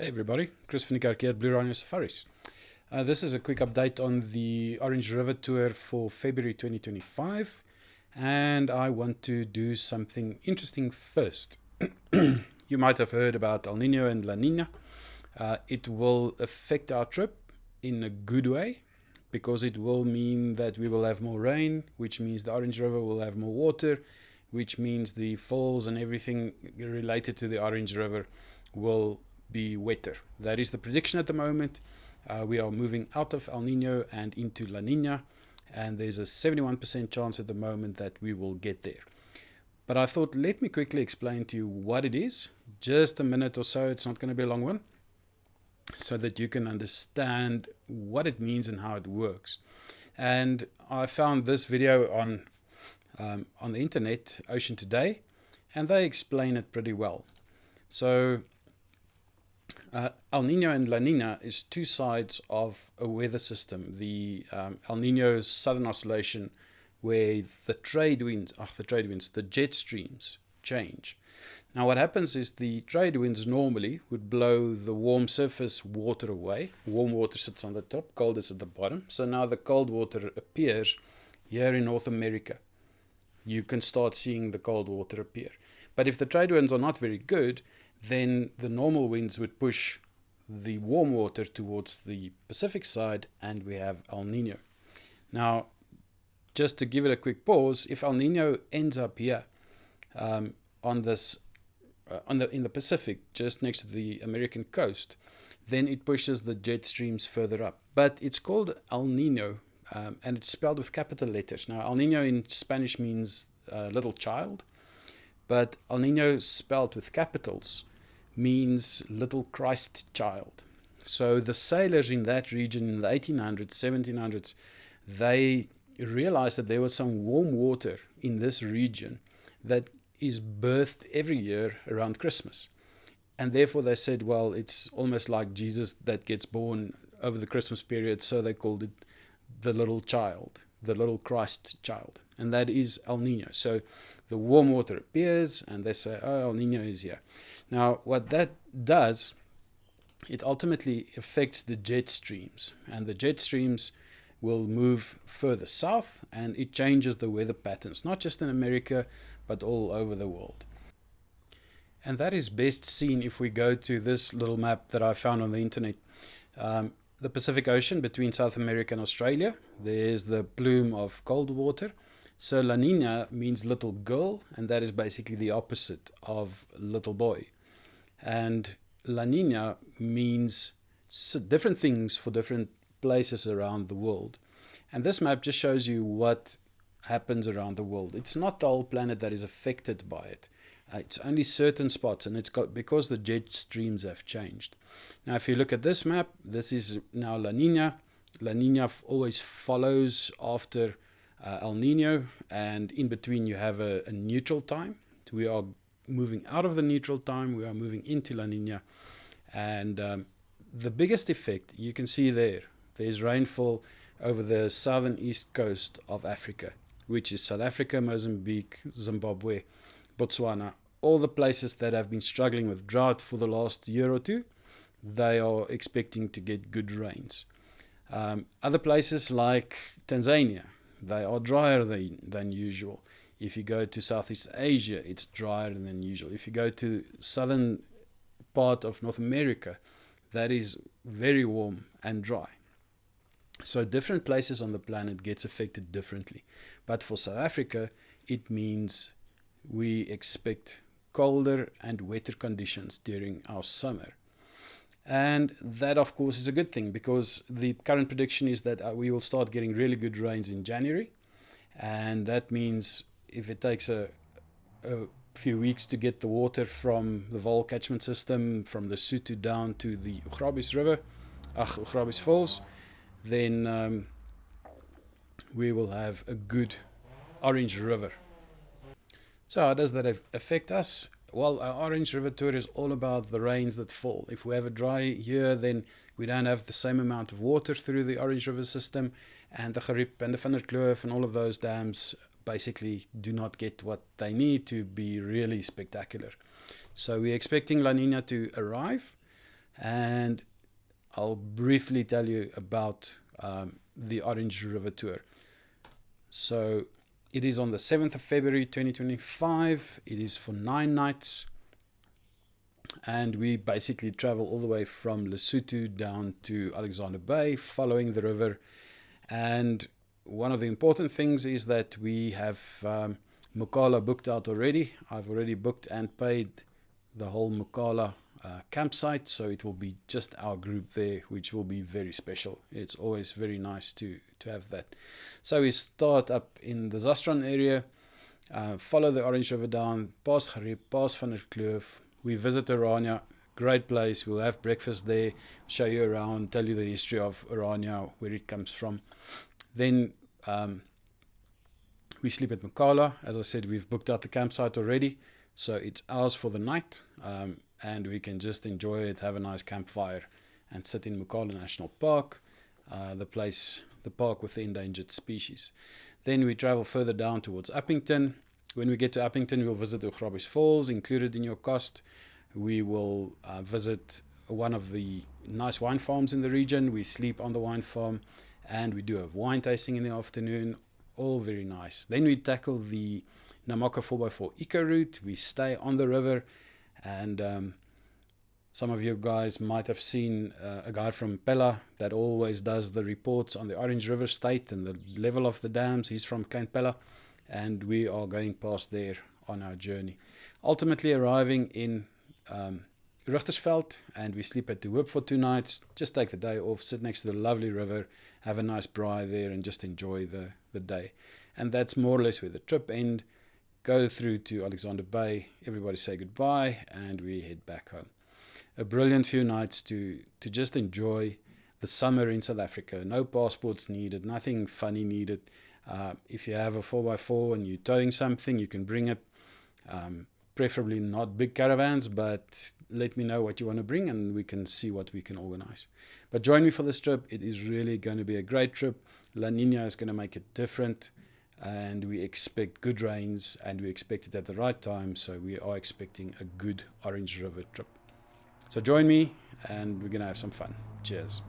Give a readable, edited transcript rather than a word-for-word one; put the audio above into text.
Hey everybody, Chris van die here at Bluerhino Safaris. This is a quick update on the Orange River tour for February 2025, and I want to do something interesting first. You might have heard about El Nino and La Nina. It will affect our trip in a good way because it will mean that we will have more rain, which means the Orange River will have more water, which means the falls and everything related to the Orange River will be wetter. That is the prediction at the moment. We are moving out of El Nino and into La Nina, and there's a 71% chance at the moment that we will get there. But I thought, let me quickly explain to you what it is. Just a minute or so, it's not going to be a long one, so that you can understand what it means and how it works. And I found this video on the internet, Ocean Today, and they explain it pretty well. So El Nino and La Nina is two sides of a weather system. The El Nino southern oscillation, where the the jet streams change. Now what happens is the trade winds normally would blow the warm surface water away. Warm water sits on the top, cold is at the bottom. So now the cold water appears here in North America. You can start seeing the cold water appear. But if the trade winds are not very good, then the normal winds would push the warm water towards the Pacific side, and we have El Nino. Now, just to give it a quick pause, if El Nino ends up here in the Pacific, just next to the American coast, then it pushes the jet streams further up. But it's called El Nino, and it's spelled with capital letters. Now, El Nino in Spanish means little child, but El Nino spelled with capitals means little Christ child. So the sailors in that region in the 1800s, 1700s, they realized that there was some warm water in this region that is birthed every year around Christmas. And therefore they said, well, it's almost like Jesus that gets born over the Christmas period, so they called it the little child, the little Christ child. And that is El Nino. So the warm water appears and they say, oh, El Nino is here. Now, what that does, it ultimately affects the jet streams. And the jet streams will move further south, and it changes the weather patterns, not just in America, but all over the world. And that is best seen if we go to this little map that I found on the internet. The Pacific Ocean between South America and Australia, there's the plume of cold water. So La Nina means little girl, and that is basically the opposite of little boy. And La Nina means different things for different places around the world. And this map just shows you what happens around the world. It's not the whole planet that is affected by it. It's only certain spots, and it's got because the jet streams have changed. Now, if you look at this map, this is now La Nina. La Nina always follows after El Nino, and in between you have a neutral time. We are moving out of the neutral time, we are moving into La Nina, and the biggest effect you can see there's rainfall over the southern east coast of Africa, which is South Africa, Mozambique, Zimbabwe, Botswana, all the places that have been struggling with drought for the last year or two. They are expecting to get good rains. Other places like Tanzania, they are drier than usual. If you go to Southeast Asia, it's drier than usual. If you go to southern part of North America, that is very warm and dry. So different places on the planet gets affected differently. But for South Africa, it means we expect colder and wetter conditions during our summer. And that, of course, is a good thing, because the current prediction is that we will start getting really good rains in January. And that means if it takes a few weeks to get the water from the Vaal catchment system, from the Sutu down to the Ugrabis Falls, then we will have a good Orange River. So how does that affect us? Well, our Orange River tour is all about the rains that fall. If we have a dry year, then we don't have the same amount of water through the Orange River system, and the Gerib and the Van der Kloof and all of those dams basically do not get what they need to be really spectacular. So we're expecting La Nina to arrive. and I'll briefly tell you about the Orange River Tour. So it is on the 7th of February 2025. It is for 9 nights. And we basically travel all the way from Lesotho down to Alexander Bay, following the river. And one of the important things is that we have Mokala booked out already. I've already booked and paid the whole Mokala campsite, so it will be just our group there, which will be very special. It's always very nice to have that. So we start up in the Zastron area, follow the Orange River down, past Gariep, past Van der Kloof. We visit Orania, great place. We'll have breakfast there, show you around, tell you the history of Orania, where it comes from. Then we sleep at Mokala. As I said, we've booked out the campsite already, so it's ours for the night, and we can just enjoy it, have a nice campfire, and sit in Mokala National Park, the park with the endangered species. Then we travel further down towards Uppington. When we get to Uppington, we'll visit Ugrabies Falls, included in your cost. We will visit one of the nice wine farms in the region. We sleep on the wine farm, and we do a wine tasting in the afternoon. All very nice. Then we tackle the Namaka 4x4 eco route. We stay on the river, and some of you guys might have seen a guy from Pella that always does the reports on the Orange River State and the level of the dams. He's from Klein Pella, and we are going past there on our journey. Ultimately arriving in Richtersveld, and we sleep at De Hoop for 2 nights. Just take the day off, sit next to the lovely river, have a nice braai there, and just enjoy the day. And that's more or less where the trip ends. Go through to Alexander Bay, everybody say goodbye, and we head back home. A brilliant few nights to just enjoy the summer in South Africa. No passports needed, nothing funny needed. If you have a 4x4 and you're towing something, you can bring it. Preferably not big caravans, but let me know what you want to bring and we can see what we can organize. But join me for this trip. It is really going to be a great trip. La Nina is going to make it different, and we expect good rains, and we expect it at the right time, so we are expecting a good Orange River trip. So join me, and we're going to have some fun. Cheers.